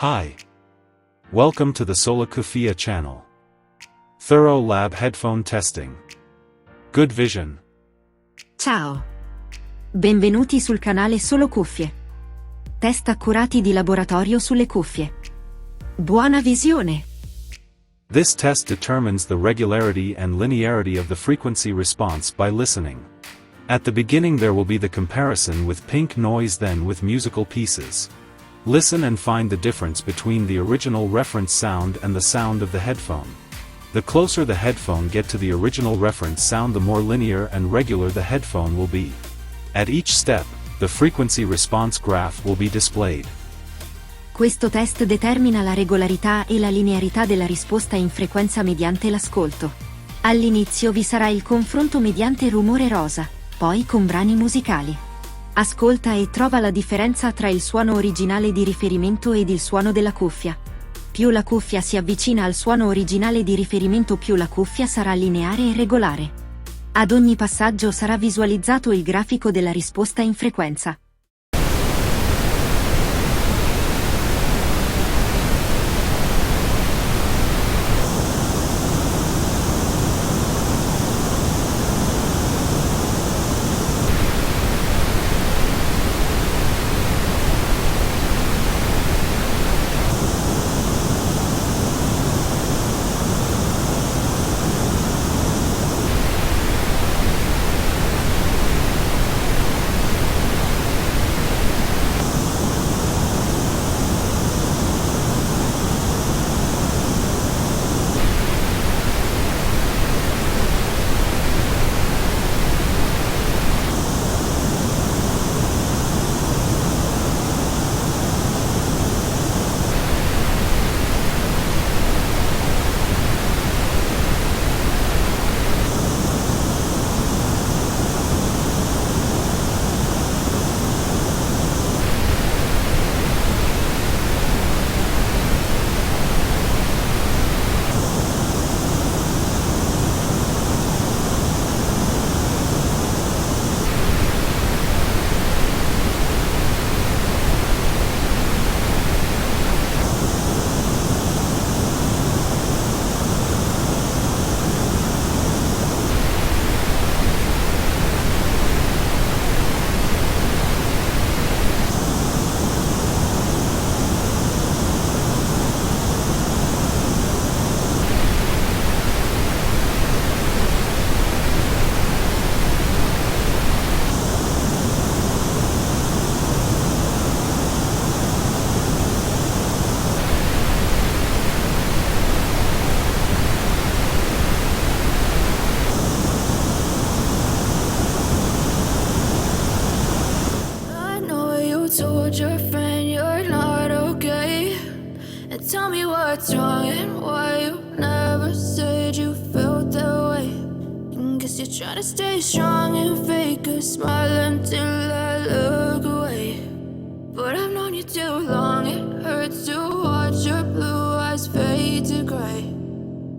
Hi. Welcome to the solocuffie channel. Thorough lab headphone testing. Good vision. Ciao. Benvenuti sul canale Solocuffie. Test accurati di laboratorio sulle cuffie. Buona visione. This test determines the regularity and linearity of the frequency response by listening. At the beginning there will be the comparison with pink noise, then with musical pieces. Listen and find the difference between the original reference sound and the sound of the headphone. The closer the headphone get to the original reference sound, the more linear and regular the headphone will be. At each step, the frequency response graph will be displayed. Questo test determina la regolarità e la linearità della risposta in frequenza mediante l'ascolto. All'inizio vi sarà il confronto mediante rumore rosa, poi con brani musicali. Ascolta e trova la differenza tra il suono originale di riferimento ed il suono della cuffia. Più la cuffia si avvicina al suono originale di riferimento, più la cuffia sarà lineare e regolare. Ad ogni passaggio sarà visualizzato il grafico della risposta in frequenza. Told your friend you're not okay, and tell me what's wrong and why you never said you felt that way. And guess you're trying to stay strong and fake a smile until I look away. But I've known you too long, it hurts to watch your blue eyes fade to gray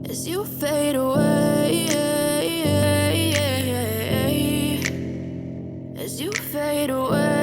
as you fade away, as you fade away.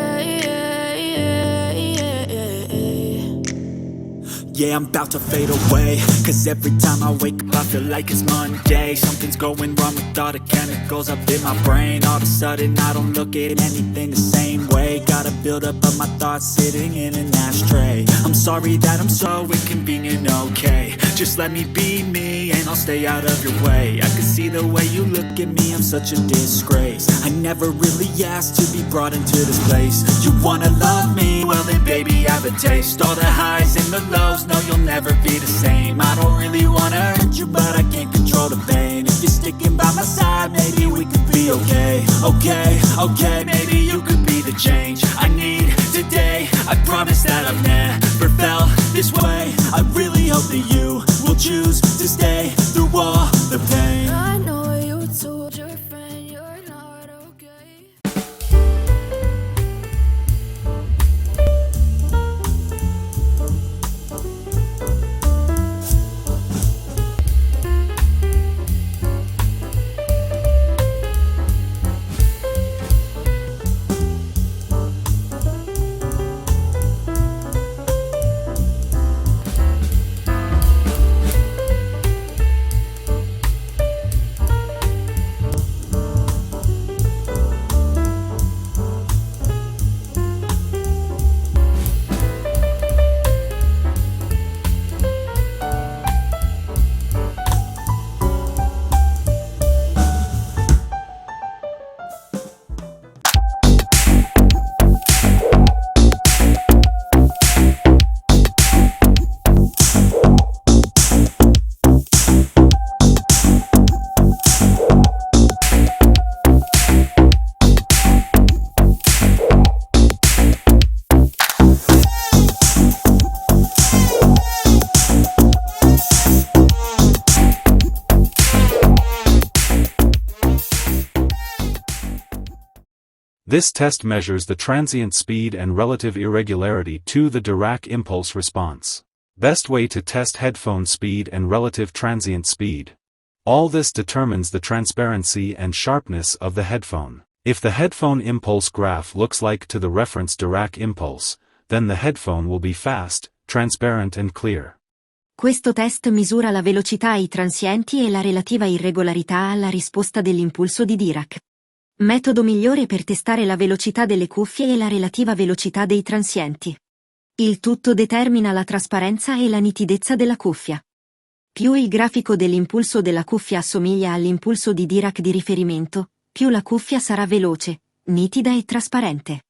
Yeah, I'm about to fade away, cause every time I wake up I feel like it's Monday. Something's going wrong with all the chemicals up in my brain. All of a sudden I don't look at anything the same way. Got a buildup of my thoughts sitting in an ashtray. I'm sorry that I'm so inconvenient, okay. Just let me be me and I'll stay out of your way. I can see the way you look at me, I'm such a disgrace. I never really asked to be brought into this place. You wanna love me? Well then baby I have a taste. All the highs and the lows, no you'll never be the same. I don't really wanna hurt you but I can't control the pain. If you're sticking by my side maybe we could be okay. Okay, maybe you could be the change I need today. I promise that I've never felt this way. I really hope that you will choose to stay through all the pain. I know you told your friend you're not okay. This test measures the transient speed and relative irregularity to the DIRAC impulse response. Best way to test headphone speed and relative transient speed. All this determines the transparency and sharpness of the headphone. If the headphone impulse graph looks like to the reference DIRAC impulse, then the headphone will be fast, transparent and clear. Questo test misura la velocità ai transienti e la relativa irregolarità alla risposta dell'impulso di DIRAC. Metodo migliore per testare la velocità delle cuffie e la relativa velocità dei transienti. Il tutto determina la trasparenza e la nitidezza della cuffia. Più il grafico dell'impulso della cuffia assomiglia all'impulso di DIRAC di riferimento, più la cuffia sarà veloce, nitida e trasparente.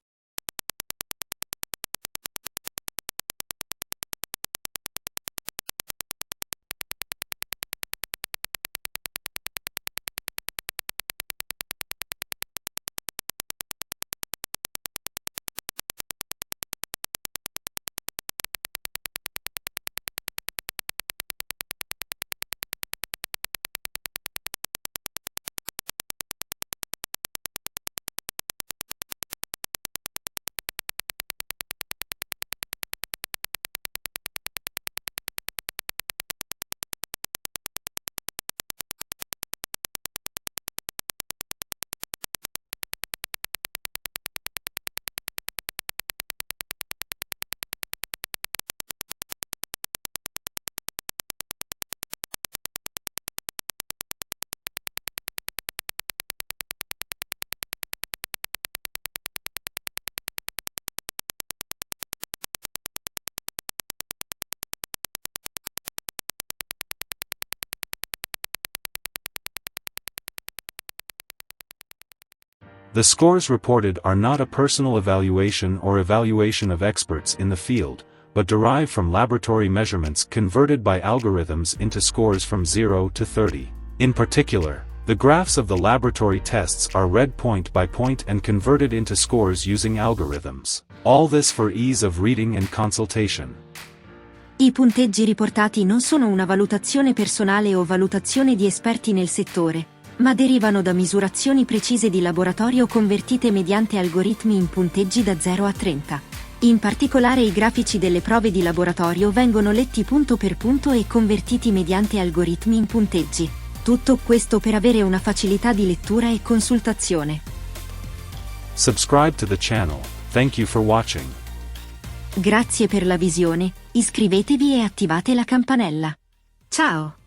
The scores reported are not a personal evaluation or evaluation of experts in the field, but derive from laboratory measurements converted by algorithms into scores from 0 to 30. In particular, the graphs of the laboratory tests are read point by point and converted into scores using algorithms. All this for ease of reading and consultation. I punteggi riportati non sono una valutazione personale o valutazione di esperti nel settore, ma derivano da misurazioni precise di laboratorio convertite mediante algoritmi in punteggi da 0 a 30. In particolare i grafici delle prove di laboratorio vengono letti punto per punto e convertiti mediante algoritmi in punteggi. Tutto questo per avere una facilità di lettura e consultazione. Subscribe to the channel. Thank you for watching. Grazie per la visione, iscrivetevi e attivate la campanella. Ciao!